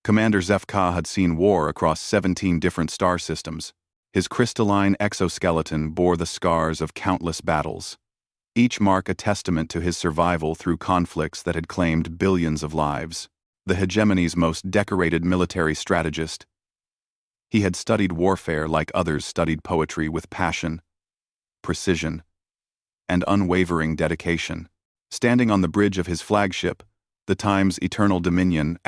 Commander Zefka had seen war across 17 different star systems. His crystalline exoskeleton bore the scars of countless battles, each mark a testament to his survival through conflicts that had claimed billions of lives. The hegemony's most decorated military strategist, he had studied warfare like others studied poetry with passion, precision, and unwavering dedication. Standing on the bridge of his flagship, the Time's Eternal Dominion,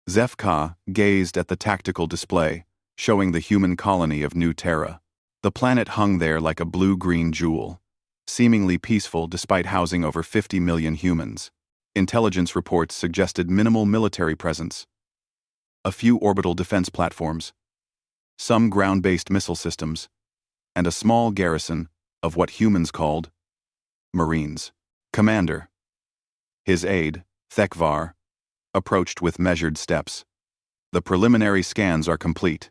Zefka gazed at the tactical display, showing the human colony of New Terra. The planet hung there like a blue-green jewel, seemingly peaceful despite housing over 50 million humans. Intelligence reports suggested minimal military presence, a few orbital defense platforms, some ground-based missile systems, and a small garrison of what humans called Marines. Commander. His aide, Thekvar, approached with measured steps. The preliminary scans are complete.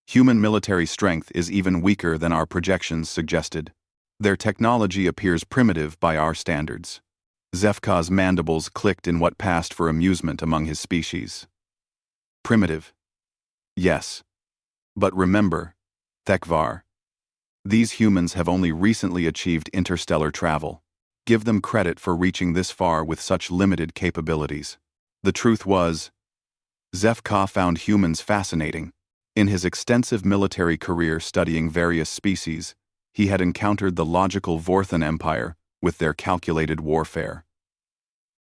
Human military strength is even weaker than our projections suggested. Their technology appears primitive by our standards. Zefka's mandibles clicked in what passed for amusement among his species. Primitive. Yes. But remember, Thekvar, these humans have only recently achieved interstellar travel. Give them credit for reaching this far with such limited capabilities. The truth was, Zefka found humans fascinating. In his extensive military career studying various species, he had encountered the logical Vorthan Empire with their calculated warfare,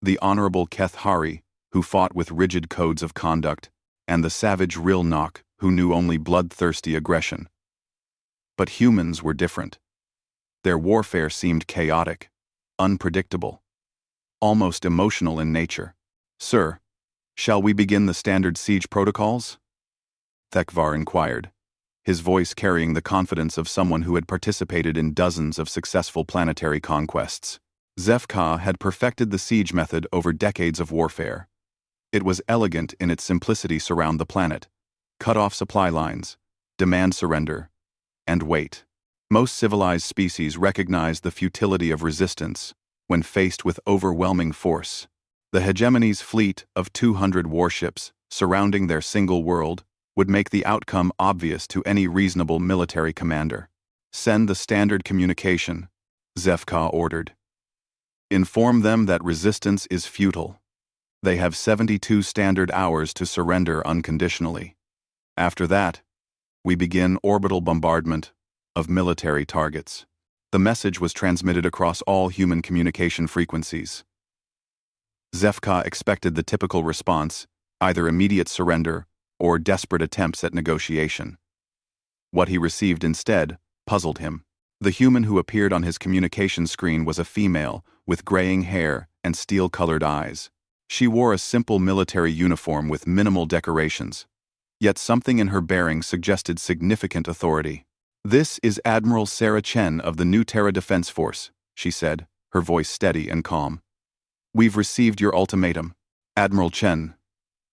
the honorable Kethari, who fought with rigid codes of conduct, and the savage Rilnok, who knew only bloodthirsty aggression. But humans were different. Their warfare seemed chaotic, unpredictable, almost emotional in nature. Sir, shall we begin the standard siege protocols? Thekvar inquired, his voice carrying the confidence of someone who had participated in dozens of successful planetary conquests. Zefka had perfected the siege method over decades of warfare. It was elegant in its simplicity: surround the planet, cut off supply lines, demand surrender, and wait. Most civilized species recognize the futility of resistance when faced with overwhelming force. The hegemony's fleet of 200 warships surrounding their single world would make the outcome obvious to any reasonable military commander. Send the standard communication, Zefka ordered. Inform them that resistance is futile. They have 72 standard hours to surrender unconditionally. After that, we begin orbital bombardment of military targets. The message was transmitted across all human communication frequencies. Zefka expected the typical response, either immediate surrender or desperate attempts at negotiation. What he received instead puzzled him. The human who appeared on his communication screen was a female with graying hair and steel-colored eyes. She wore a simple military uniform with minimal decorations, yet something in her bearing suggested significant authority. "This is Admiral Sarah Chen of the New Terra Defense Force," she said, her voice steady and calm. "We've received your ultimatum." "Admiral Chen,"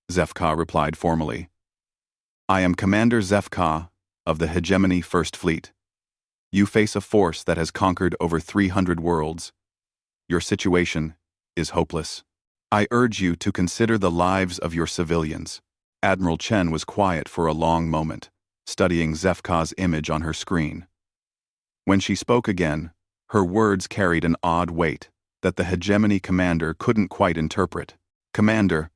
Zefka replied formally. "I am Commander Zefka of the Hegemony First Fleet. You face a force that has conquered over 300 worlds. Your situation is hopeless. I urge you to consider the lives of your civilians." Admiral Chen was quiet for a long moment, studying Zefka's image on her screen. When she spoke again, her words carried an odd weight that the Hegemony commander couldn't quite interpret. "Commander,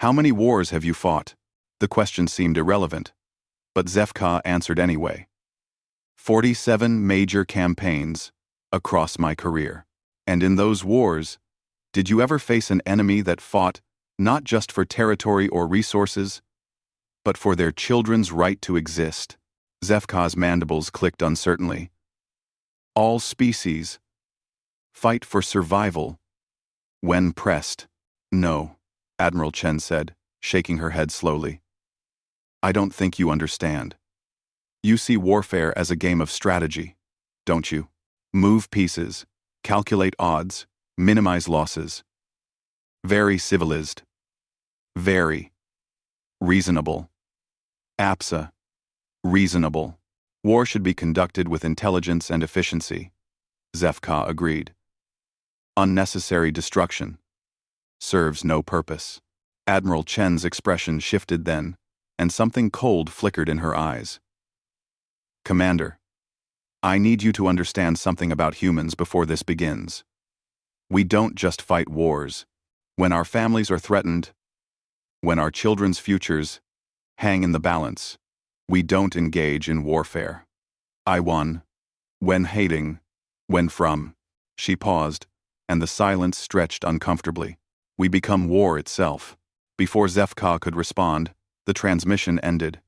how many wars have you fought?" The question seemed irrelevant, but Zefka answered anyway. 47 major campaigns across my career. And in those wars, did you ever face an enemy that fought not just for territory or resources, but for their children's right to exist? Zefka's mandibles clicked uncertainly. All species fight for survival when pressed. "No," Admiral Chen said, shaking her head slowly. "I don't think you understand. You see warfare as a game of strategy, don't you? Move pieces, calculate odds, minimize losses. Very civilized. Very reasonable. APSA. Reasonable. War should be conducted with intelligence and efficiency," Zefka agreed. "Unnecessary destruction serves no purpose." Admiral Chen's expression shifted then, and something cold flickered in her eyes. Commander, I need you to understand something about humans before this begins. We don't just fight wars. When our families are threatened, when our children's futures hang in the balance, we don't engage in warfare. I won. When hating. When from. She paused, and the silence stretched uncomfortably. We become war itself. Before Zefka could respond, the transmission ended.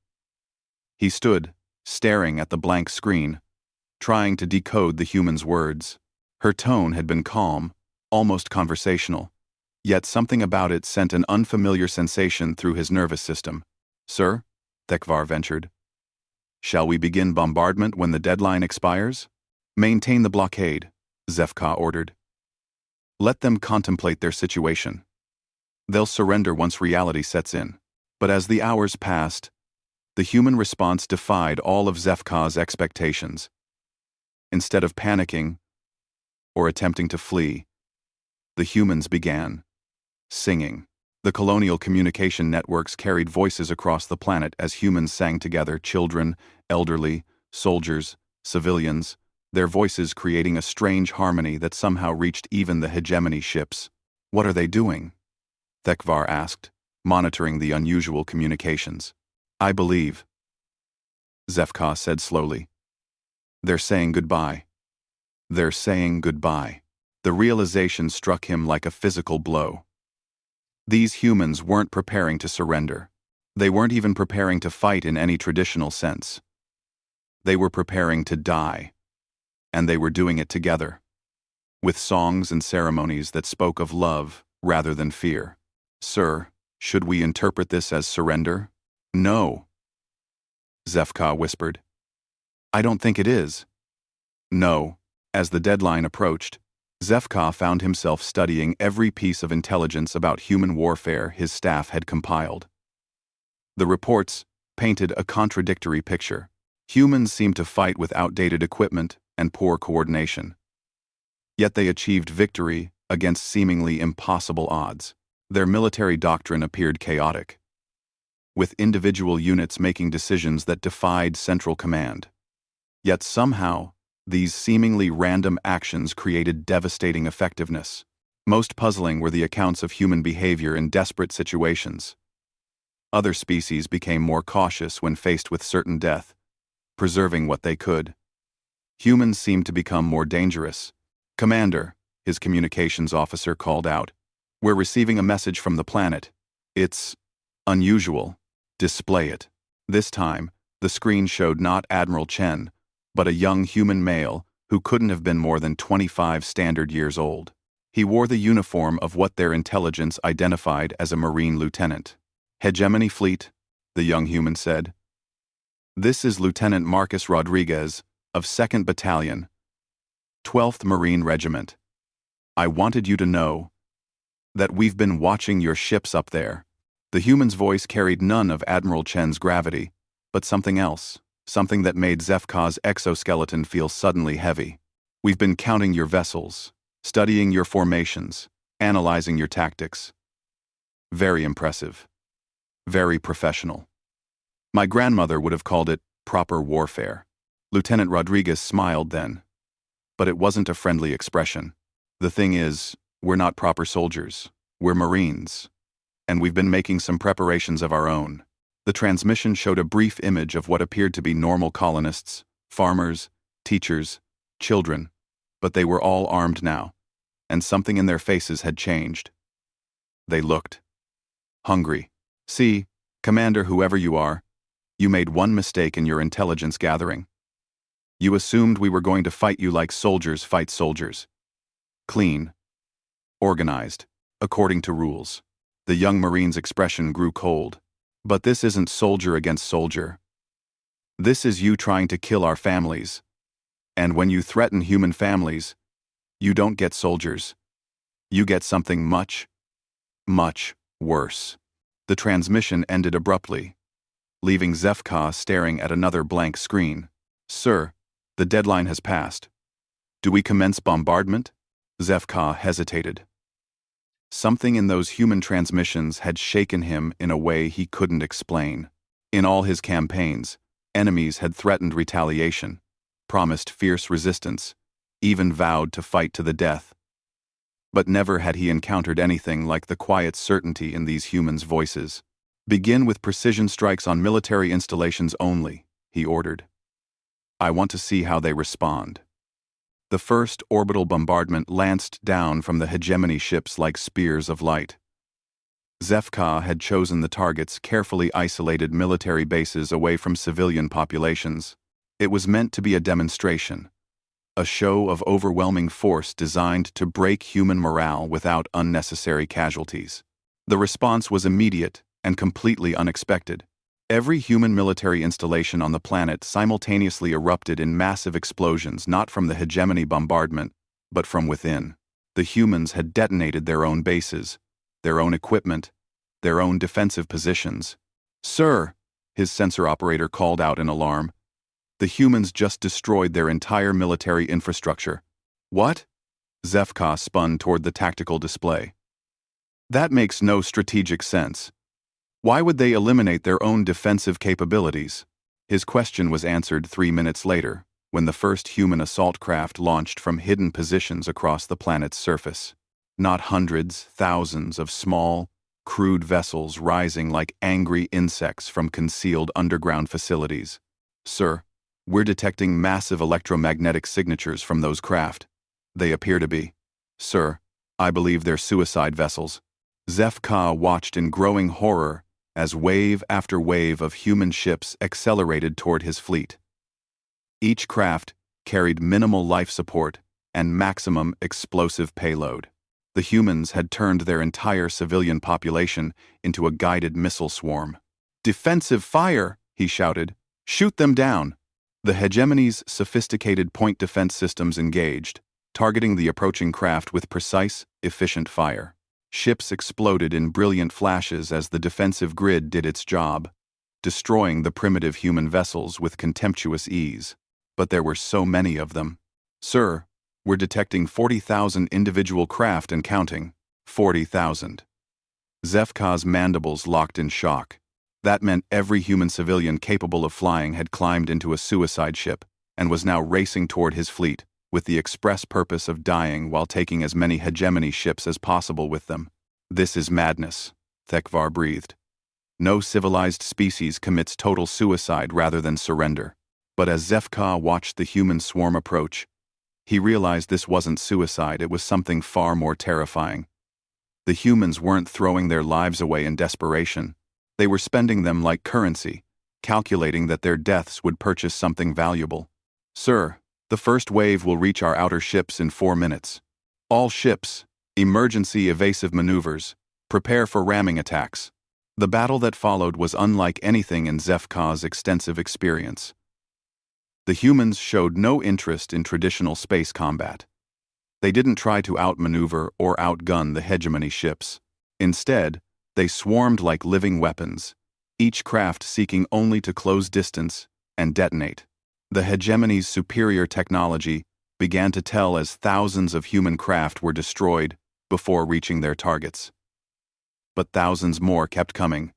He stood, staring at the blank screen, trying to decode the human's words. Her tone had been calm, almost conversational, yet something about it sent an unfamiliar sensation through his nervous system. Sir? Thekvar ventured. Shall we begin bombardment when the deadline expires? Maintain the blockade, Zefka ordered. Let them contemplate their situation. They'll surrender once reality sets in. But as the hours passed, the human response defied all of Zefka's expectations. Instead of panicking or attempting to flee, the humans began singing. The colonial communication networks carried voices across the planet as humans sang together, children, elderly, soldiers, civilians, their voices creating a strange harmony that somehow reached even the hegemony ships. What are they doing? Thekvar asked, monitoring the unusual communications. I believe, Zefka said slowly. They're saying goodbye. They're saying goodbye. The realization struck him like a physical blow. These humans weren't preparing to surrender. They weren't even preparing to fight in any traditional sense. They were preparing to die. And they were doing it together, with songs and ceremonies that spoke of love rather than fear. Sir, should we interpret this as surrender? No, Zefka whispered. I don't think it is. No. As the deadline approached, Zefka found himself studying every piece of intelligence about human warfare his staff had compiled. The reports painted a contradictory picture. Humans seemed to fight with outdated equipment and poor coordination. Yet they achieved victory against seemingly impossible odds. Their military doctrine appeared chaotic, with individual units making decisions that defied central command. Yet somehow, these seemingly random actions created devastating effectiveness. Most puzzling were the accounts of human behavior in desperate situations. Other species became more cautious when faced with certain death, preserving what they could. Humans seemed to become more dangerous. Commander, his communications officer called out, we're receiving a message from the planet. It's unusual. Display it. This time, the screen showed not Admiral Chen, but a young human male who couldn't have been more than 25 standard years old. He wore the uniform of what their intelligence identified as a Marine lieutenant. Hegemony Fleet, the young human said. This is Lieutenant Marcus Rodriguez of 2nd Battalion, 12th Marine Regiment. I wanted you to know that we've been watching your ships up there. The human's voice carried none of Admiral Chen's gravity, but something else, something that made Zefka's exoskeleton feel suddenly heavy. We've been counting your vessels, studying your formations, analyzing your tactics. Very impressive. Very professional. My grandmother would have called it proper warfare. Lieutenant Rodriguez smiled then, but it wasn't a friendly expression. The thing is, we're not proper soldiers. We're Marines. And we've been making some preparations of our own. The transmission showed a brief image of what appeared to be normal colonists, farmers, teachers, children, but they were all armed now, and something in their faces had changed. They looked hungry. See, Commander, whoever you are, you made one mistake in your intelligence gathering. You assumed we were going to fight you like soldiers fight soldiers. Clean. Organized. According to rules. The young Marine's expression grew cold. But this isn't soldier against soldier. This is you trying to kill our families. And when you threaten human families, you don't get soldiers. You get something much, much worse. The transmission ended abruptly, leaving Zefka staring at another blank screen. Sir, the deadline has passed. Do we commence bombardment? Zefka hesitated. Something in those human transmissions had shaken him in a way he couldn't explain. In all his campaigns, enemies had threatened retaliation, promised fierce resistance, even vowed to fight to the death. But never had he encountered anything like the quiet certainty in these humans' voices. "Begin with precision strikes on military installations only," he ordered. "I want to see how they respond." The first orbital bombardment lanced down from the hegemony ships like spears of light. HFY had chosen the targets carefully isolated military bases away from civilian populations. It was meant to be a demonstration, a show of overwhelming force designed to break human morale without unnecessary casualties. The response was immediate and completely unexpected. Every human military installation on the planet simultaneously erupted in massive explosions, not from the hegemony bombardment, but from within. The humans had detonated their own bases, their own equipment, their own defensive positions. "Sir," his sensor operator called out in alarm, "the humans just destroyed their entire military infrastructure." "What?" HFY spun toward the tactical display. "That makes no strategic sense. Why would they eliminate their own defensive capabilities?" His question was answered 3 minutes later, when the first human assault craft launched from hidden positions across the planet's surface. Not hundreds, thousands of small, crude vessels rising like angry insects from concealed underground facilities. "Sir, we're detecting massive electromagnetic signatures from those craft. They appear to be. Sir, I believe they're suicide vessels." HFY watched in growing horror as wave after wave of human ships accelerated toward his fleet. Each craft carried minimal life support and maximum explosive payload. The humans had turned their entire civilian population into a guided missile swarm. "Defensive fire!" he shouted. "Shoot them down!" The hegemony's sophisticated point defense systems engaged, targeting the approaching craft with precise, efficient fire. Ships exploded in brilliant flashes as the defensive grid did its job, destroying the primitive human vessels with contemptuous ease. But there were so many of them. "Sir, we're detecting 40,000 individual craft and counting." 40,000. HFY's mandibles locked in shock. That meant every human civilian capable of flying had climbed into a suicide ship and was now racing toward his fleet, with the express purpose of dying while taking as many hegemony ships as possible with them. "This is madness," HFY breathed. "No civilized species commits total suicide rather than surrender." But as HFY watched the human swarm approach, he realized this wasn't suicide, it was something far more terrifying. The humans weren't throwing their lives away in desperation. They were spending them like currency, calculating that their deaths would purchase something valuable. "Sir, the first wave will reach our outer ships in 4 minutes. All ships, emergency evasive maneuvers, prepare for ramming attacks." The battle that followed was unlike anything in HFY's extensive experience. The humans showed no interest in traditional space combat. They didn't try to outmaneuver or outgun the hegemony ships. Instead, they swarmed like living weapons, each craft seeking only to close distance and detonate. The hegemony's superior technology began to tell as thousands of human craft were destroyed before reaching their targets. But thousands more kept coming,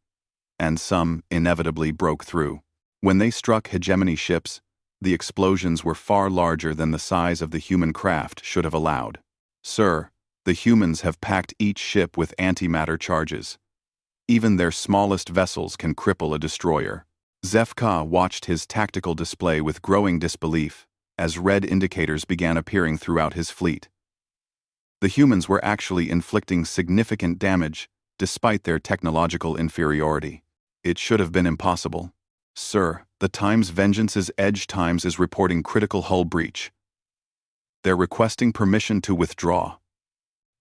and some inevitably broke through. When they struck hegemony ships, the explosions were far larger than the size of the human craft should have allowed. "Sir, the humans have packed each ship with antimatter charges. Even their smallest vessels can cripple a destroyer." HFY watched his tactical display with growing disbelief as red indicators began appearing throughout his fleet. The humans were actually inflicting significant damage despite their technological inferiority. It should have been impossible. "Sir, the Times Vengeance's Edge Times is reporting critical hull breach. They're requesting permission to withdraw."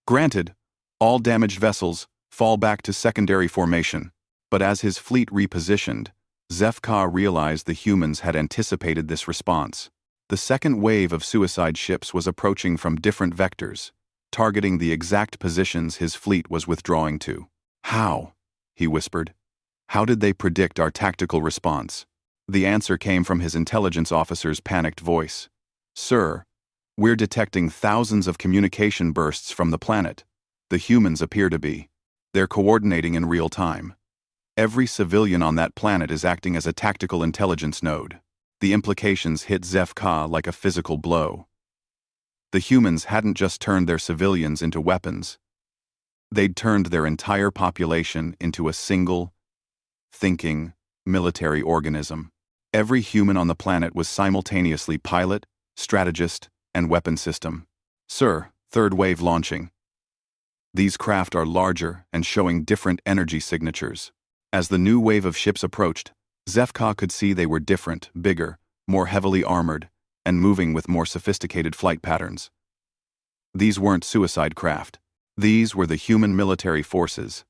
"Granted. All damaged vessels fall back to secondary formation." But as his fleet repositioned, HFY realized the humans had anticipated this response. The second wave of suicide ships was approaching from different vectors, targeting the exact positions his fleet was withdrawing to. "How?" he whispered. "How did they predict our tactical response?" The answer came from his intelligence officer's panicked voice. "Sir, we're detecting thousands of communication bursts from the planet. The humans appear to be. They're coordinating in real time. Every civilian on that planet is acting as a tactical intelligence node. The implications hit ZFK like a physical blow. The humans hadn't just turned their civilians into weapons. They'd turned their entire population into a single, thinking, military organism. Every human on the planet was simultaneously pilot, strategist, and weapon system. Sir, third wave launching. These craft are larger and showing different energy signatures. As the new wave of ships approached, ZFK could see they were different, bigger, more heavily armored, and moving with more sophisticated flight patterns. These weren't suicide craft. These were the human military forces,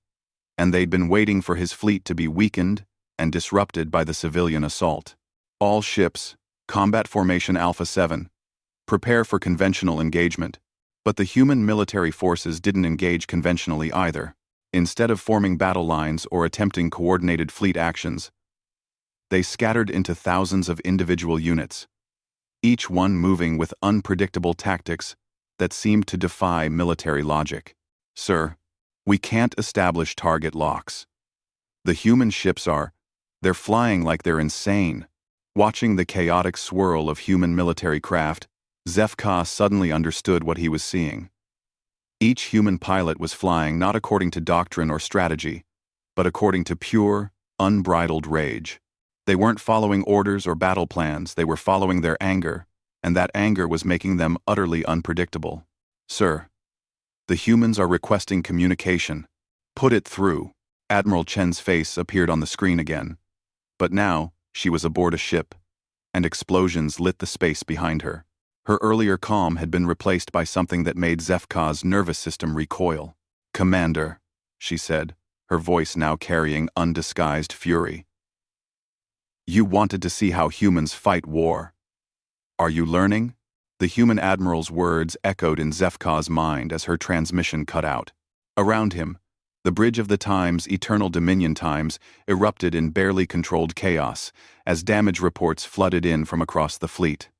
and they'd been waiting for his fleet to be weakened and disrupted by the civilian assault. All ships, Combat Formation Alpha 7, prepare for conventional engagement, but the human military forces didn't engage conventionally either. Instead of forming battle lines or attempting coordinated fleet actions, they scattered into thousands of individual units, each one moving with unpredictable tactics that seemed to defy military logic. Sir, we can't establish target locks. The human ships they're flying like they're insane. Watching the chaotic swirl of human military craft, ZFK suddenly understood what he was seeing. Each human pilot was flying not according to doctrine or strategy, but according to pure, unbridled rage. They weren't following orders or battle plans, they were following their anger, and that anger was making them utterly unpredictable. Sir, the humans are requesting communication. Put it through. Admiral Chen's face appeared on the screen again. But now, she was aboard a ship, and explosions lit the space behind her. Her earlier calm had been replaced by something that made ZFK's nervous system recoil. "Commander," she said, her voice now carrying undisguised fury. "You wanted to see how humans fight war. Are you learning?" The human admiral's words echoed in ZFK's mind as her transmission cut out. Around him, the Bridge of the Times' Eternal Dominion times erupted in barely controlled chaos as damage reports flooded in from across the fleet.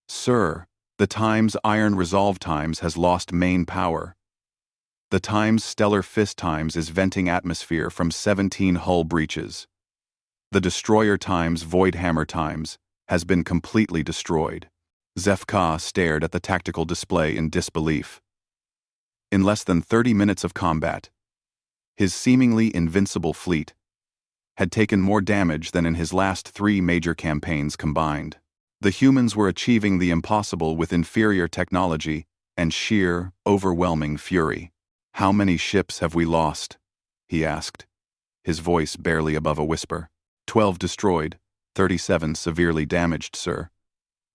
"Sir, the Times' Iron Resolve times has lost main power. The Times' Stellar Fist times is venting atmosphere from 17 hull breaches. The Destroyer times' Void Hammer times has been completely destroyed." ZFK stared at the tactical display in disbelief. In less than 30 minutes of combat, his seemingly invincible fleet had taken more damage than in his last 3 major campaigns combined. The humans were achieving the impossible with inferior technology and sheer, overwhelming fury. "How many ships have we lost?" he asked, his voice barely above a whisper. 12 destroyed, 37 severely damaged, sir.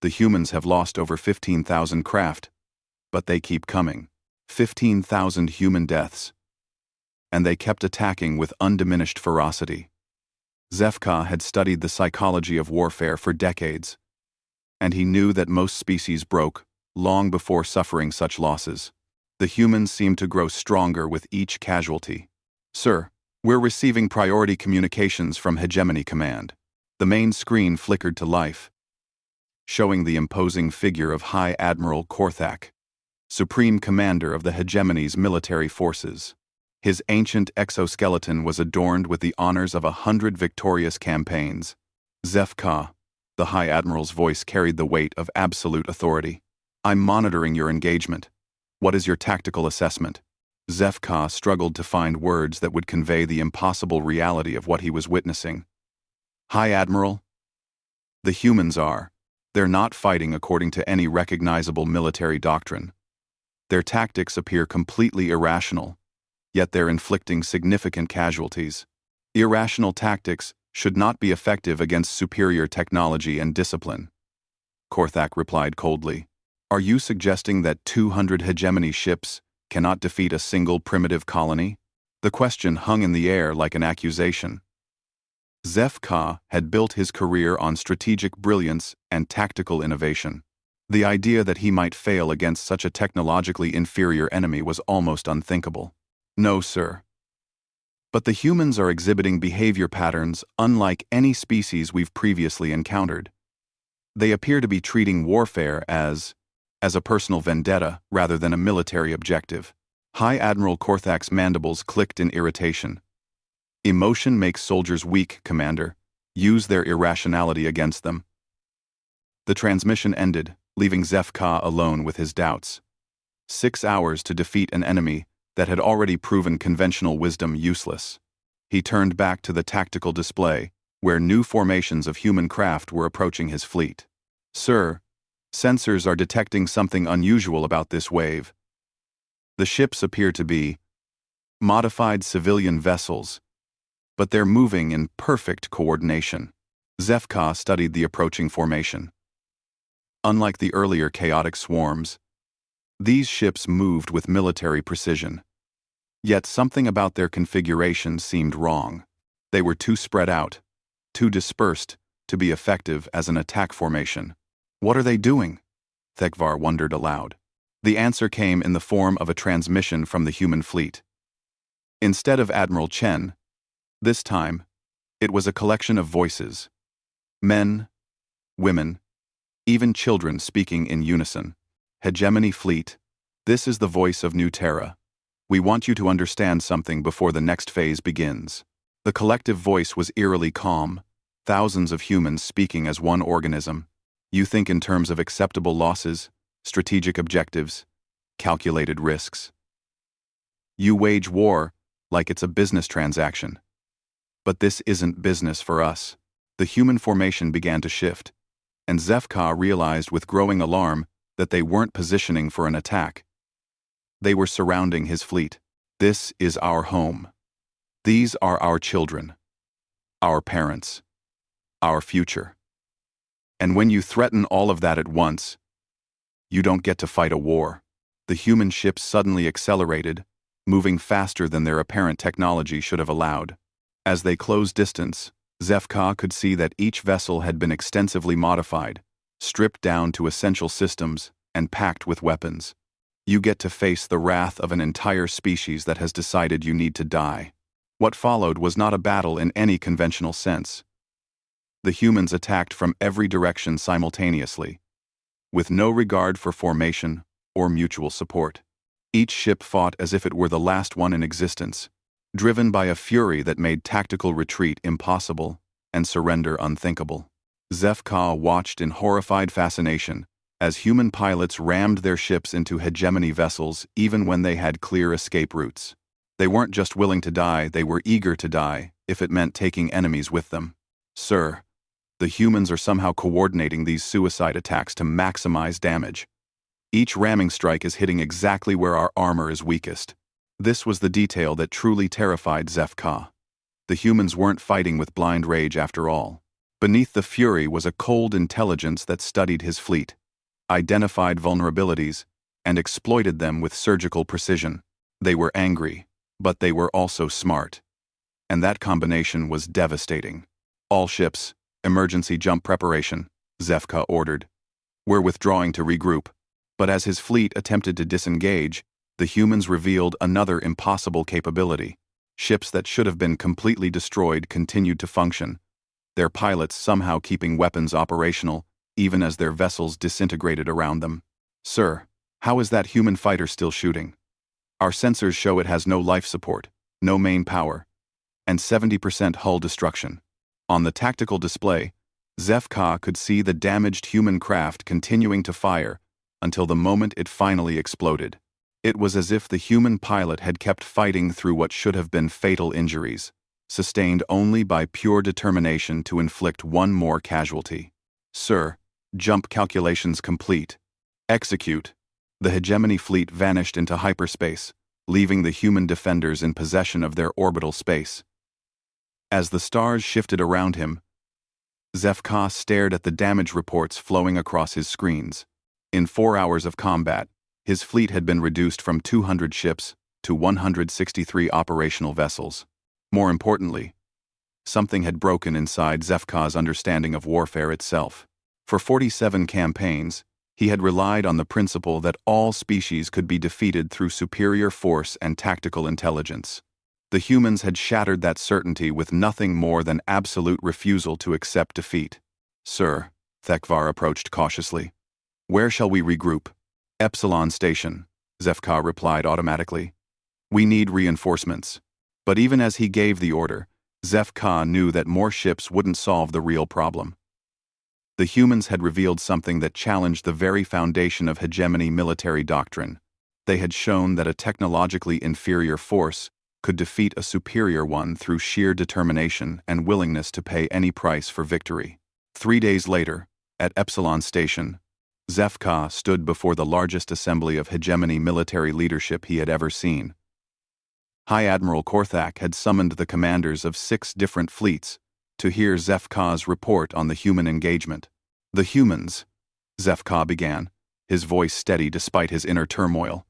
The humans have lost over 15,000 craft, but they keep coming. 15,000 human deaths. And they kept attacking with undiminished ferocity. ZFK had studied the psychology of warfare for decades, and he knew that most species broke long before suffering such losses. The humans seemed to grow stronger with each casualty. "Sir, we're receiving priority communications from Hegemony Command." The main screen flickered to life, showing the imposing figure of High Admiral Korthak, Supreme Commander of the Hegemony's military forces. His ancient exoskeleton was adorned with the honors of 100 victorious campaigns. "ZFK," the High Admiral's voice carried the weight of absolute authority. "I'm monitoring your engagement. What is your tactical assessment?" ZFK struggled to find words that would convey the impossible reality of what he was witnessing. "High Admiral, the humans they're not fighting according to any recognizable military doctrine. Their tactics appear completely irrational, yet they're inflicting significant casualties. Irrational tactics should not be effective against superior technology and discipline." Korthak replied coldly. "Are you suggesting that 200 hegemony ships cannot defeat a single primitive colony?" The question hung in the air like an accusation. ZFK had built his career on strategic brilliance and tactical innovation. The idea that he might fail against such a technologically inferior enemy was almost unthinkable. "No, sir. But the humans are exhibiting behavior patterns unlike any species we've previously encountered. They appear to be treating warfare as a personal vendetta rather than a military objective." High Admiral Korthak's mandibles clicked in irritation. Emotion makes soldiers weak, Commander. Use their irrationality against them. The transmission ended, leaving Zef-Ka alone with his doubts. 6 hours to defeat an enemy that had already proven conventional wisdom useless. He turned back to the tactical display, where new formations of human craft were approaching his fleet. Sir, sensors are detecting something unusual about this wave. The ships appear to be modified civilian vessels, but they're moving in perfect coordination. Zef-Ka studied the approaching formation. Unlike the earlier chaotic swarms, these ships moved with military precision. Yet something about their configuration seemed wrong. They were too spread out, too dispersed to be effective as an attack formation. What are they doing? Thekvar wondered aloud. The answer came in the form of a transmission from the human fleet. Instead of Admiral Chen, this time, it was a collection of voices. Men, women, even children speaking in unison. Hegemony Fleet, this is the voice of New Terra. We want you to understand something before the next phase begins. The collective voice was eerily calm, thousands of humans speaking as one organism. You think in terms of acceptable losses, strategic objectives, calculated risks. You wage war like it's a business transaction. But this isn't business for us. The human formation began to shift, and Zef-Ka realized with growing alarm that they weren't positioning for an attack. They were surrounding his fleet. This is our home. These are our children, our parents, our future. And when you threaten all of that at once, you don't get to fight a war. The human ships suddenly accelerated, moving faster than their apparent technology should have allowed. As they closed distance, Zef-Ka could see that each vessel had been extensively modified, stripped down to essential systems, and packed with weapons. You get to face the wrath of an entire species that has decided you need to die. What followed was not a battle in any conventional sense. The humans attacked from every direction simultaneously, with no regard for formation or mutual support. Each ship fought as if it were the last one in existence, driven by a fury that made tactical retreat impossible and surrender unthinkable. Zef-Ka watched in horrified fascination as human pilots rammed their ships into hegemony vessels even when they had clear escape routes. They weren't just willing to die, they were eager to die, if it meant taking enemies with them. Sir, the humans are somehow coordinating these suicide attacks to maximize damage. Each ramming strike is hitting exactly where our armor is weakest. This was the detail that truly terrified Zef-Ka. The humans weren't fighting with blind rage after all. Beneath the fury was a cold intelligence that studied his fleet, identified vulnerabilities, and exploited them with surgical precision. They were angry, but they were also smart. And that combination was devastating. All ships, emergency jump preparation, Zef-Ka ordered. We're withdrawing to regroup. But as his fleet attempted to disengage, the humans revealed another impossible capability. Ships that should have been completely destroyed continued to function, their pilots somehow keeping weapons operational, even as their vessels disintegrated around them. Sir, how is that human fighter still shooting? Our sensors show it has no life support, no main power, and 70% hull destruction. On the tactical display, Zef-Ka could see the damaged human craft continuing to fire until the moment it finally exploded. It was as if the human pilot had kept fighting through what should have been fatal injuries, sustained only by pure determination to inflict one more casualty. Sir, jump calculations complete. Execute. The hegemony fleet vanished into hyperspace, leaving the human defenders in possession of their orbital space. As the stars shifted around him, Zef-Ka stared at the damage reports flowing across his screens. In 4 hours of combat, his fleet had been reduced from 200 ships to 163 operational vessels. More importantly, something had broken inside Zef-Ka's understanding of warfare itself. For 47 campaigns, he had relied on the principle that all species could be defeated through superior force and tactical intelligence. The humans had shattered that certainty with nothing more than absolute refusal to accept defeat. Sir, Thekvar approached cautiously. Where shall we regroup? Epsilon Station, Zef-Ka replied automatically. We need reinforcements. But even as he gave the order, Zef-Ka knew that more ships wouldn't solve the real problem. The humans had revealed something that challenged the very foundation of hegemony military doctrine. They had shown that a technologically inferior force could defeat a superior one through sheer determination and willingness to pay any price for victory. 3 days later, at Epsilon Station, Zef-Ka stood before the largest assembly of hegemony military leadership he had ever seen. High Admiral Korthak had summoned the commanders of 6 different fleets to hear Zef-Ka's report on the human engagement. The humans, Zef-Ka began, his voice steady despite his inner turmoil,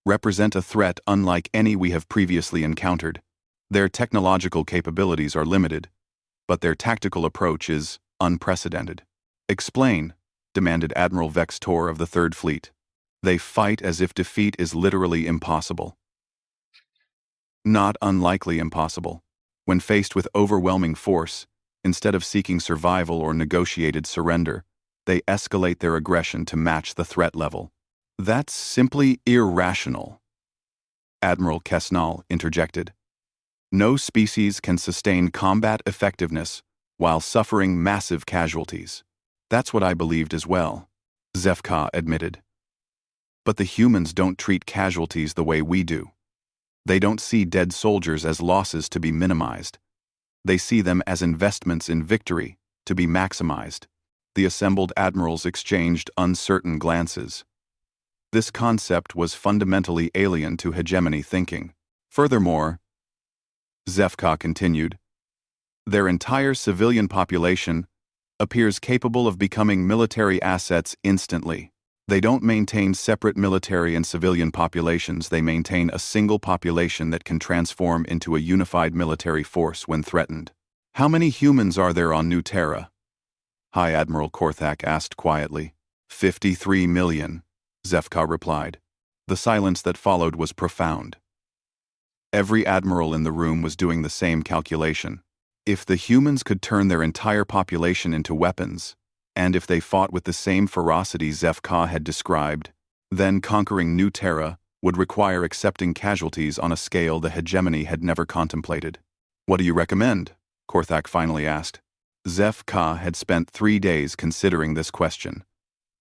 represent a threat unlike any we have previously encountered. Their technological capabilities are limited, but their tactical approach is unprecedented. Explain, demanded Admiral Vex Tor of the Third Fleet. They fight as if defeat is literally impossible. Not unlikely impossible. When faced with overwhelming force, instead of seeking survival or negotiated surrender, they escalate their aggression to match the threat level. That's simply irrational. Admiral Kesnal interjected. No species can sustain combat effectiveness while suffering massive casualties. That's what I believed as well, Zef-Ka admitted. But the humans don't treat casualties the way we do. They don't see dead soldiers as losses to be minimized. They see them as investments in victory to be maximized. The assembled admirals exchanged uncertain glances. This concept was fundamentally alien to hegemony thinking. Furthermore, Zef-Ka continued, their entire civilian population appears capable of becoming military assets instantly. They don't maintain separate military and civilian populations, they maintain a single population that can transform into a unified military force when threatened. How many humans are there on New Terra? High Admiral Korthak asked quietly. 53 million, Zef-Ka replied. The silence that followed was profound. Every admiral in the room was doing the same calculation. If the humans could turn their entire population into weapons, and if they fought with the same ferocity Zef-Ka had described, then conquering New Terra would require accepting casualties on a scale the hegemony had never contemplated. What do you recommend? Korthak finally asked. Zef-Ka had spent 3 days considering this question.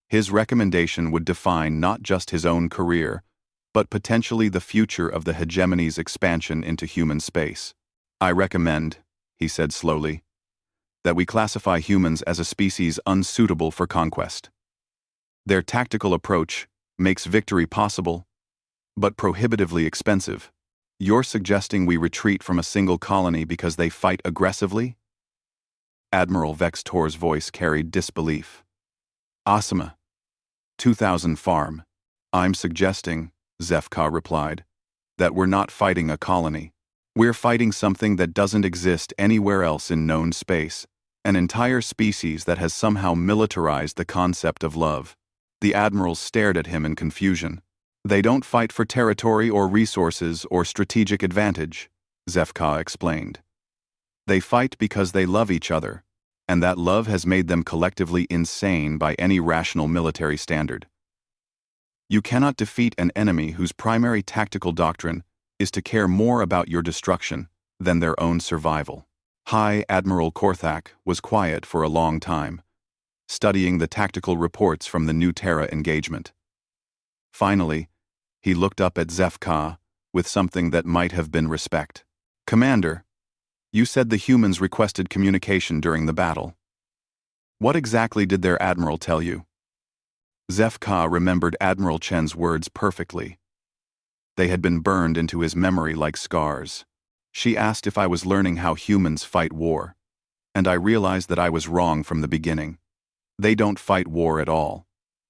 His recommendation would define not just his own career, but potentially the future of the hegemony's expansion into human space. I recommend, he said slowly, that we classify humans as a species unsuitable for conquest. Their tactical approach makes victory possible, but prohibitively expensive. You're suggesting we retreat from a single colony because they fight aggressively? Admiral Vex Tor's voice carried disbelief. Asima. 2000 farm. I'm suggesting, Zef-Ka replied, that we're not fighting a colony. We're fighting something that doesn't exist anywhere else in known space, an entire species that has somehow militarized the concept of love. The admirals stared at him in confusion. They don't fight for territory or resources or strategic advantage, Zef-Ka explained. They fight because they love each other, and that love has made them collectively insane by any rational military standard. You cannot defeat an enemy whose primary tactical doctrine is to care more about your destruction than their own survival. High Admiral Korthak was quiet for a long time, studying the tactical reports from the New Terra engagement. Finally, he looked up at Zef-Ka with something that might have been respect. Commander, you said the humans requested communication during the battle. What exactly did their admiral tell you? Zef-Ka remembered Admiral Chen's words perfectly. They had been burned into his memory like scars. She asked if I was learning how humans fight war, and I realized that I was wrong from the beginning. They don't fight war at all.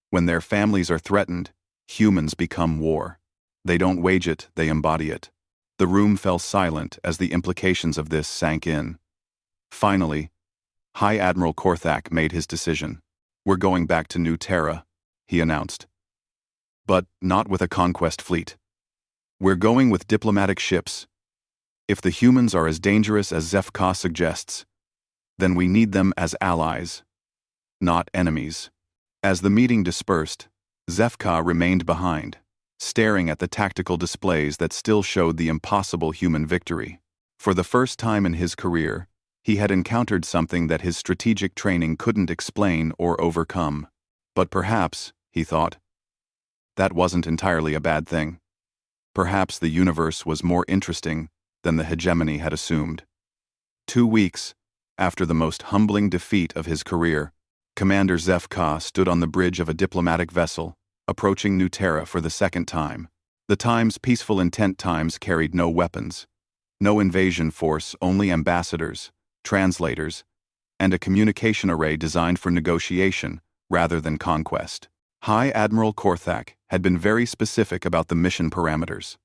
When their families are threatened, humans become war. They don't wage it, they embody it. The room fell silent as the implications of this sank in. Finally, High Admiral Korthak made his decision. We're going back to New Terra, he announced. But not with a conquest fleet. We're going with diplomatic ships. If the humans are as dangerous as Zef-Ka suggests, then we need them as allies, not enemies. As the meeting dispersed, Zef-Ka remained behind, staring at the tactical displays that still showed the impossible human victory. For the first time in his career, he had encountered something that his strategic training couldn't explain or overcome. But perhaps, he thought, that wasn't entirely a bad thing. Perhaps the universe was more interesting than the hegemony had assumed. 2 weeks after the most humbling defeat of his career, Commander HFY stood on the bridge of a diplomatic vessel, approaching New Terra for the second time. The time's peaceful intent times carried no weapons, no invasion force, only ambassadors, translators, and a communication array designed for negotiation rather than conquest. High Admiral Korthak had been very specific about the mission parameters.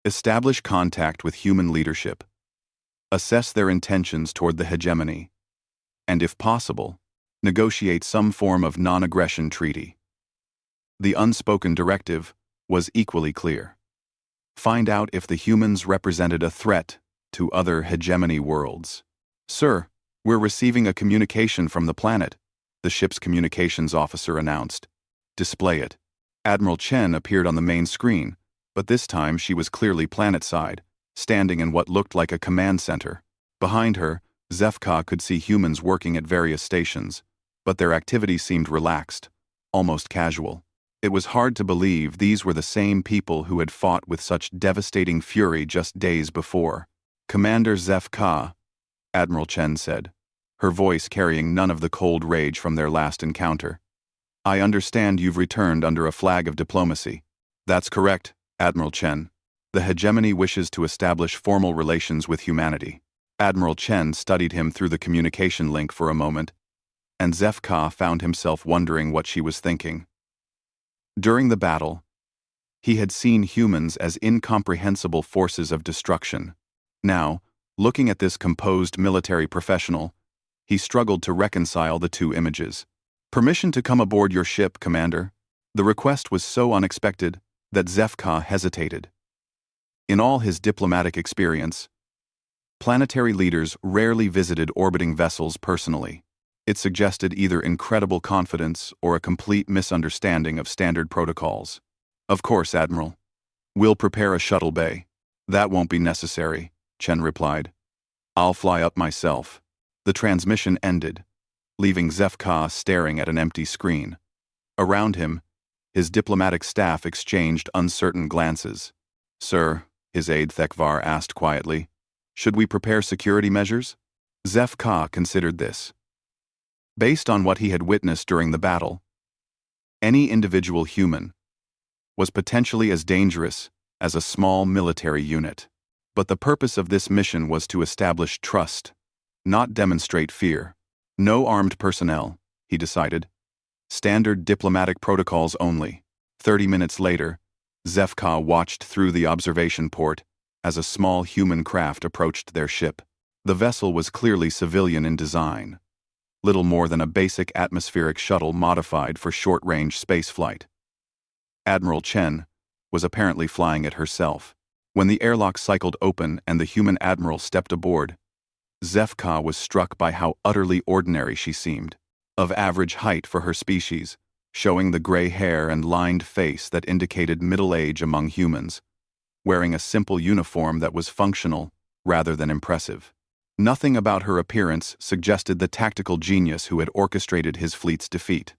Establish contact with human leadership, assess their intentions toward the hegemony, and if possible, negotiate some form of non-aggression treaty. The unspoken directive was equally clear. Find out if the humans represented a threat to other hegemony worlds. "Sir, we're receiving a communication from the planet," the ship's communications officer announced. "Display it." Admiral Chen appeared on the main screen, but this time she was clearly planet-side, standing in what looked like a command center. Behind her, HFY could see humans working at various stations, but their activity seemed relaxed, almost casual. It was hard to believe these were the same people who had fought with such devastating fury just days before. "Commander HFY," Admiral Chen said, her voice carrying none of the cold rage from their last encounter. "I understand you've returned under a flag of diplomacy." "That's correct, Admiral Chen. The hegemony wishes to establish formal relations with humanity." Admiral Chen studied him through the communication link for a moment, and HFY found himself wondering what she was thinking. During the battle, he had seen humans as incomprehensible forces of destruction. Now, looking at this composed military professional, he struggled to reconcile the two images. "Permission to come aboard your ship, Commander." The request was so unexpected that HFY hesitated. In all his diplomatic experience, planetary leaders rarely visited orbiting vessels personally. It suggested either incredible confidence or a complete misunderstanding of standard protocols. "Of course, Admiral. We'll prepare a shuttle bay." "That won't be necessary," Chen replied. "I'll fly up myself." The transmission ended, leaving HFY staring at an empty screen. Around him, his diplomatic staff exchanged uncertain glances. "Sir," his aide Thekvar asked quietly, "should we prepare security measures?" HFY considered this. Based on what he had witnessed during the battle, any individual human was potentially as dangerous as a small military unit. But the purpose of this mission was to establish trust, not demonstrate fear. No armed personnel, he decided. Standard diplomatic protocols only. 30 minutes later, HFY watched through the observation port as a small human craft approached their ship. The vessel was clearly civilian in design, little more than a basic atmospheric shuttle modified for short-range spaceflight. Admiral Chen was apparently flying it herself. When the airlock cycled open and the human admiral stepped aboard, HFY was struck by how utterly ordinary she seemed. Of average height for her species, showing the gray hair and lined face that indicated middle age among humans, wearing a simple uniform that was functional rather than impressive. Nothing about her appearance suggested the tactical genius who had orchestrated his fleet's defeat.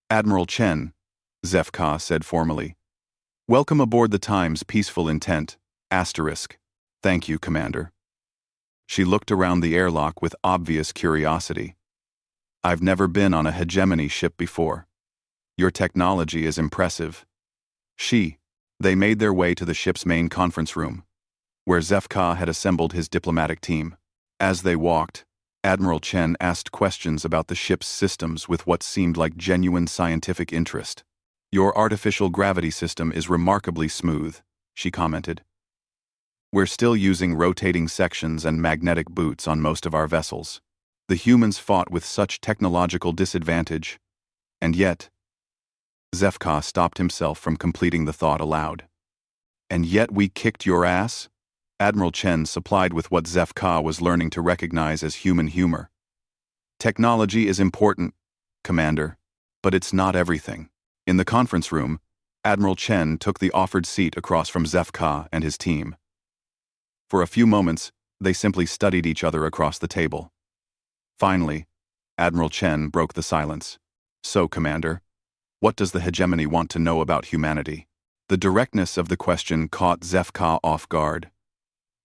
"Admiral Chen," HFY said formally, "welcome aboard the Time's peaceful intent, **. Thank you, Commander." She looked around the airlock with obvious curiosity. "I've never been on a hegemony ship before. Your technology is impressive." They made their way to the ship's main conference room, where HFY had assembled his diplomatic team. As they walked, Admiral Chen asked questions about the ship's systems with what seemed like genuine scientific interest. "Your artificial gravity system is remarkably smooth," she commented. "We're still using rotating sections and magnetic boots on most of our vessels. The humans fought with such technological disadvantage, and yet..." HFY stopped himself from completing the thought aloud. "And yet we kicked your ass?" Admiral Chen supplied with what HFY was learning to recognize as human humor. "Technology is important, Commander, but it's not everything." In the conference room, Admiral Chen took the offered seat across from Zefka and his team. For a few moments, they simply studied each other across the table. Finally, Admiral Chen broke the silence. So, Commander, what does the hegemony want to know about humanity? The directness of the question caught Zefka off guard.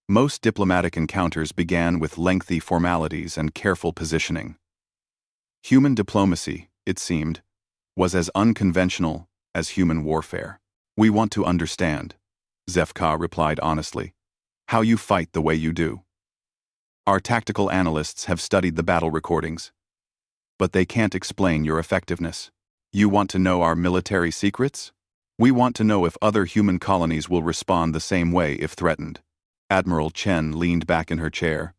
Most diplomatic encounters began with lengthy formalities and careful positioning. Human diplomacy, it seemed, was as unconventional as human warfare. We want to understand, Zefka replied honestly, how you fight the way you do. Our tactical analysts have studied the battle recordings, but they can't explain your effectiveness. You want to know our military secrets? We want to know if other human colonies will respond the same way if threatened. Admiral Chen leaned back in her chair,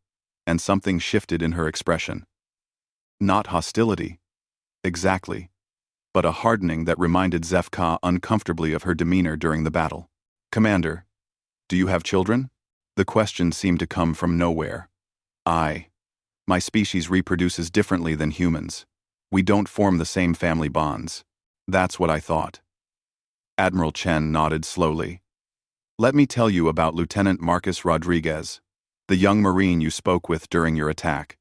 and something shifted in her expression. Not hostility, exactly, but a hardening that reminded Zefka uncomfortably of her demeanor during the battle. Commander, do you have children? The question seemed to come from nowhere. My species reproduces differently than humans. We don't form the same family bonds. That's what I thought. Admiral Chen nodded slowly. Let me tell you about Lieutenant Marcus Rodriguez, the young Marine you spoke with during your attack.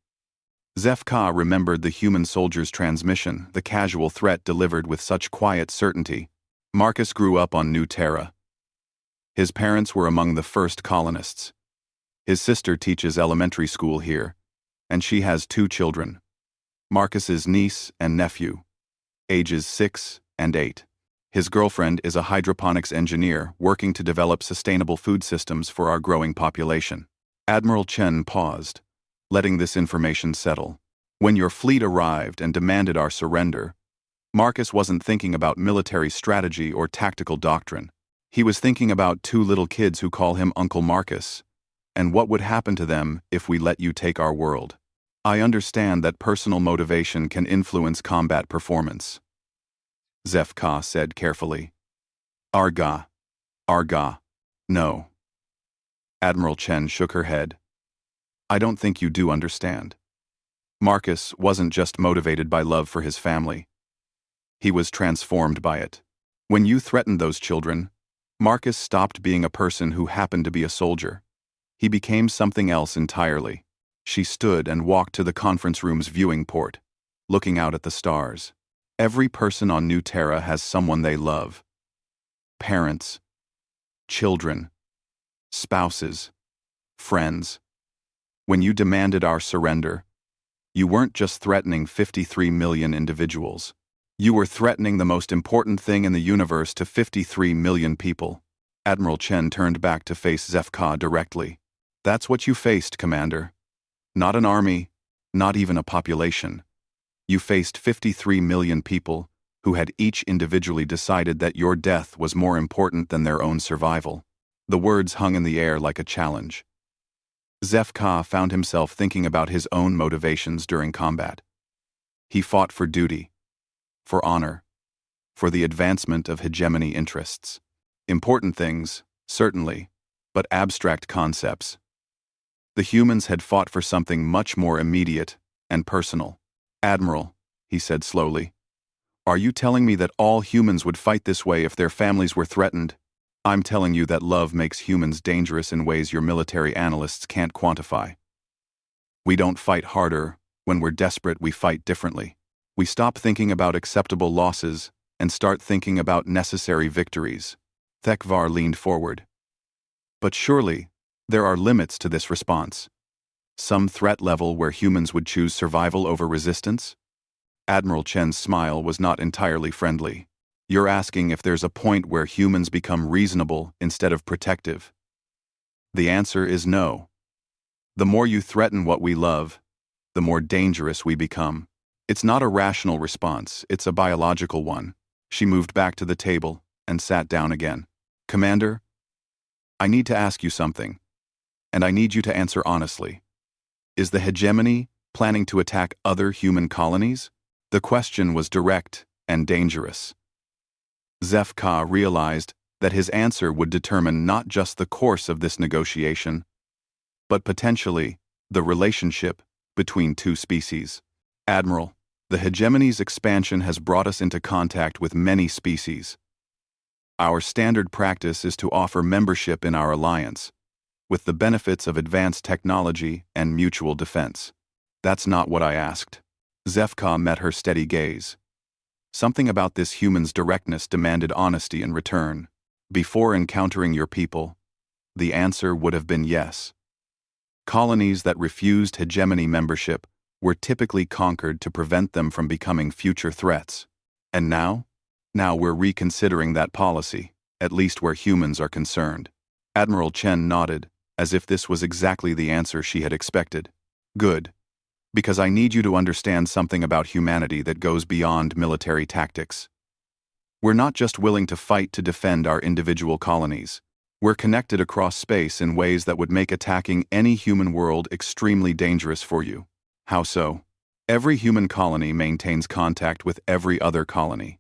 Zefka remembered the human soldier's transmission, the casual threat delivered with such quiet certainty. Marcus grew up on New Terra. His parents were among the first colonists. His sister teaches elementary school here, and she has 2 children. Marcus's niece and nephew, ages 6 and 8. His girlfriend is a hydroponics engineer working to develop sustainable food systems for our growing population. Admiral Chen paused, letting this information settle. When your fleet arrived and demanded our surrender, Marcus wasn't thinking about military strategy or tactical doctrine. He was thinking about 2 little kids who call him Uncle Marcus, and what would happen to them if we let you take our world. I understand that personal motivation can influence combat performance, Zefka said carefully. Arga. No. Admiral Chen shook her head. I don't think you do understand. Marcus wasn't just motivated by love for his family. He was transformed by it. When you threatened those children, Marcus stopped being a person who happened to be a soldier. He became something else entirely. She stood and walked to the conference room's viewing port, looking out at the stars. Every person on New Terra has someone they love. Parents, children, spouses, friends. When you demanded our surrender, you weren't just threatening 53 million individuals. You were threatening the most important thing in the universe to 53 million people. Admiral Chen turned back to face Zefka directly. That's what you faced, Commander. Not an army, not even a population. You faced 53 million people who had each individually decided that your death was more important than their own survival. The words hung in the air like a challenge. Zefka found himself thinking about his own motivations during combat. He fought for duty, for honor, for the advancement of hegemony interests. Important things, certainly, but abstract concepts. The humans had fought for something much more immediate and personal. Admiral, he said slowly, are you telling me that all humans would fight this way if their families were threatened? I'm telling you that love makes humans dangerous in ways your military analysts can't quantify. We don't fight harder. When we're desperate, we fight differently. We stop thinking about acceptable losses and start thinking about necessary victories. Thekvar leaned forward. But surely, there are limits to this response. Some threat level where humans would choose survival over resistance? Admiral Chen's smile was not entirely friendly. You're asking if there's a point where humans become reasonable instead of protective. The answer is no. The more you threaten what we love, the more dangerous we become. It's not a rational response, it's a biological one. She moved back to the table and sat down again. Commander, I need to ask you something, and I need you to answer honestly. Is the hegemony planning to attack other human colonies? The question was direct and dangerous. Zefka realized that his answer would determine not just the course of this negotiation, but potentially the relationship between 2 species. Admiral, the hegemony's expansion has brought us into contact with many species. Our standard practice is to offer membership in our alliance, with the benefits of advanced technology and mutual defense. That's not what I asked. Zefka met her steady gaze. Something about this human's directness demanded honesty in return. Before encountering your people, the answer would have been yes. Colonies that refused hegemony membership were typically conquered to prevent them from becoming future threats. And now? Now we're reconsidering that policy, at least where humans are concerned. Admiral Chen nodded, as if this was exactly the answer she had expected. Good. Because I need you to understand something about humanity that goes beyond military tactics. We're not just willing to fight to defend our individual colonies. We're connected across space in ways that would make attacking any human world extremely dangerous for you. How so? Every human colony maintains contact with every other colony.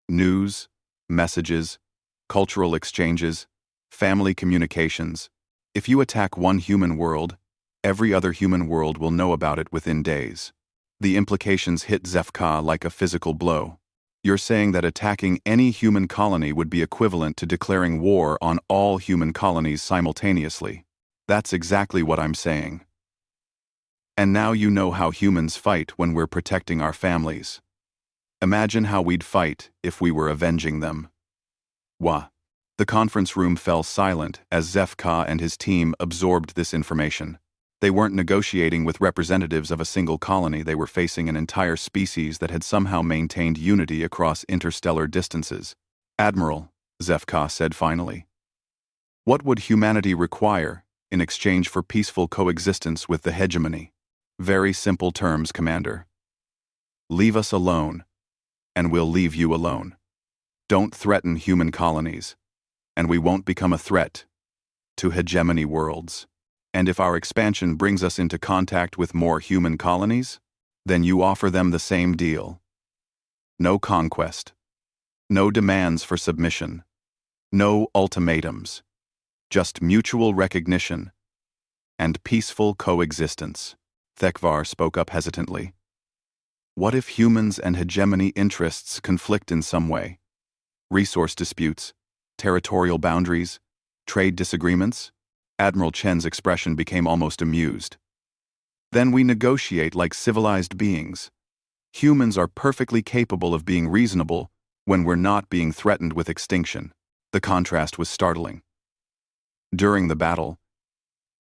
News, messages, cultural exchanges, family communications. If you attack one human world, every other human world will know about it within days. The implications hit Zefka like a physical blow. You're saying that attacking any human colony would be equivalent to declaring war on all human colonies simultaneously. That's exactly what I'm saying. And now you know how humans fight when we're protecting our families. Imagine how we'd fight if we were avenging them. Wah. The conference room fell silent as Zefka and his team absorbed this information. They weren't negotiating with representatives of a single colony, they were facing an entire species that had somehow maintained unity across interstellar distances. Admiral, Zefka said finally, what would humanity require in exchange for peaceful coexistence with the hegemony? Very simple terms, Commander. Leave us alone, and we'll leave you alone. Don't threaten human colonies, and we won't become a threat to hegemony worlds. And if our expansion brings us into contact with more human colonies, then you offer them the same deal. No conquest. No demands for submission. No ultimatums. Just mutual recognition and peaceful coexistence. Thekvar spoke up hesitantly. What if humans and hegemony interests conflict in some way? Resource disputes, territorial boundaries, trade disagreements? Admiral Chen's expression became almost amused. Then we negotiate like civilized beings. Humans are perfectly capable of being reasonable when we're not being threatened with extinction. The contrast was startling. During the battle,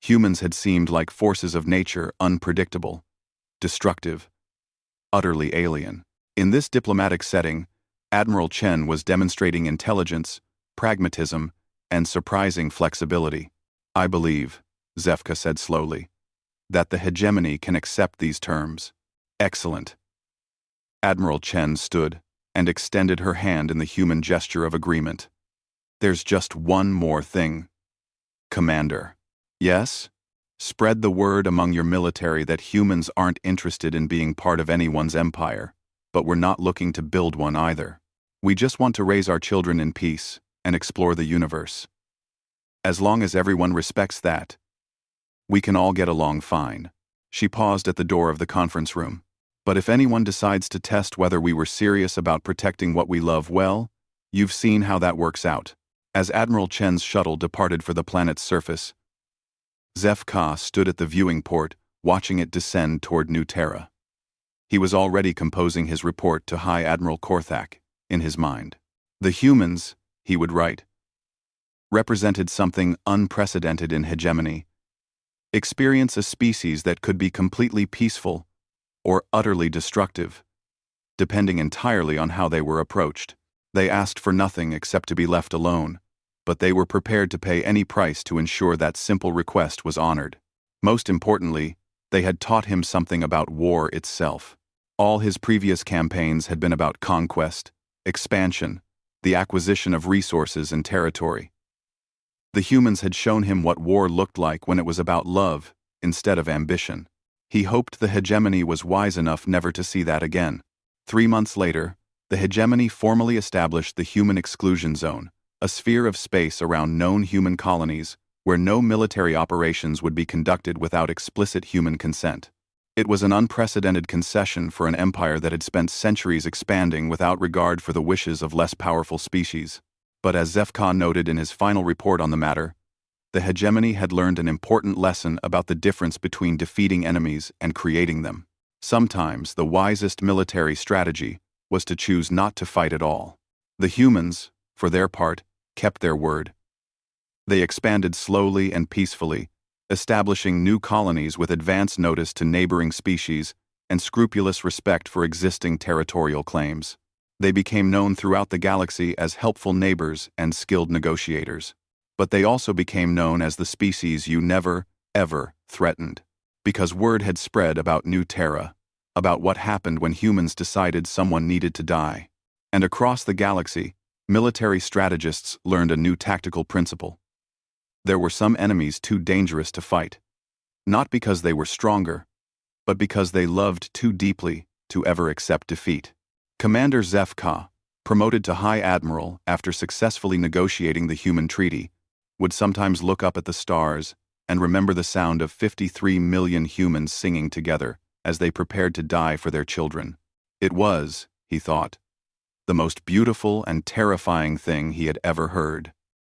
humans had seemed like forces of nature, unpredictable, destructive, utterly alien. In this diplomatic setting, Admiral Chen was demonstrating intelligence, pragmatism, and surprising flexibility. I believe, Zefka said slowly, that the hegemony can accept these terms. Excellent. Admiral Chen stood and extended her hand in the human gesture of agreement. There's just one more thing. Commander. Yes? Spread the word among your military that humans aren't interested in being part of anyone's empire, but we're not looking to build one either. We just want to raise our children in peace and explore the universe. As long as everyone respects that, we can all get along fine. She paused at the door of the conference room. But if anyone decides to test whether we were serious about protecting what we love, well, you've seen how that works out. As Admiral Chen's shuttle departed for the planet's surface, Zefka stood at the viewing port, watching it descend toward New Terra. He was already composing his report to High Admiral Korthak in his mind. The humans, he would write, represented something unprecedented in hegemony. Experience a species that could be completely peaceful or utterly destructive, depending entirely on how they were approached. They asked for nothing except to be left alone, but they were prepared to pay any price to ensure that simple request was honored. Most importantly, they had taught him something about war itself. All his previous campaigns had been about conquest, expansion, the acquisition of resources and territory. The humans had shown him what war looked like when it was about love instead of ambition. He hoped the hegemony was wise enough never to see that again. 3 months later, the hegemony formally established the Human Exclusion Zone, a sphere of space around known human colonies where no military operations would be conducted without explicit human consent. It was an unprecedented concession for an empire that had spent centuries expanding without regard for the wishes of less powerful species. But as Zefka noted in his final report on the matter, the hegemony had learned an important lesson about the difference between defeating enemies and creating them. Sometimes the wisest military strategy was to choose not to fight at all. The humans, for their part, kept their word. They expanded slowly and peacefully, establishing new colonies with advance notice to neighboring species and scrupulous respect for existing territorial claims. They became known throughout the galaxy as helpful neighbors and skilled negotiators. But they also became known as the species you never, ever threatened. Because word had spread about New Terra, about what happened when humans decided someone needed to die. And across the galaxy, military strategists learned a new tactical principle. There were some enemies too dangerous to fight, not because they were stronger, but because they loved too deeply to ever accept defeat. Commander Zefka, promoted to High Admiral after successfully negotiating the human treaty, would sometimes look up at the stars and remember the sound of 53 million humans singing together as they prepared to die for their children. It was, he thought, the most beautiful and terrifying thing he had ever heard.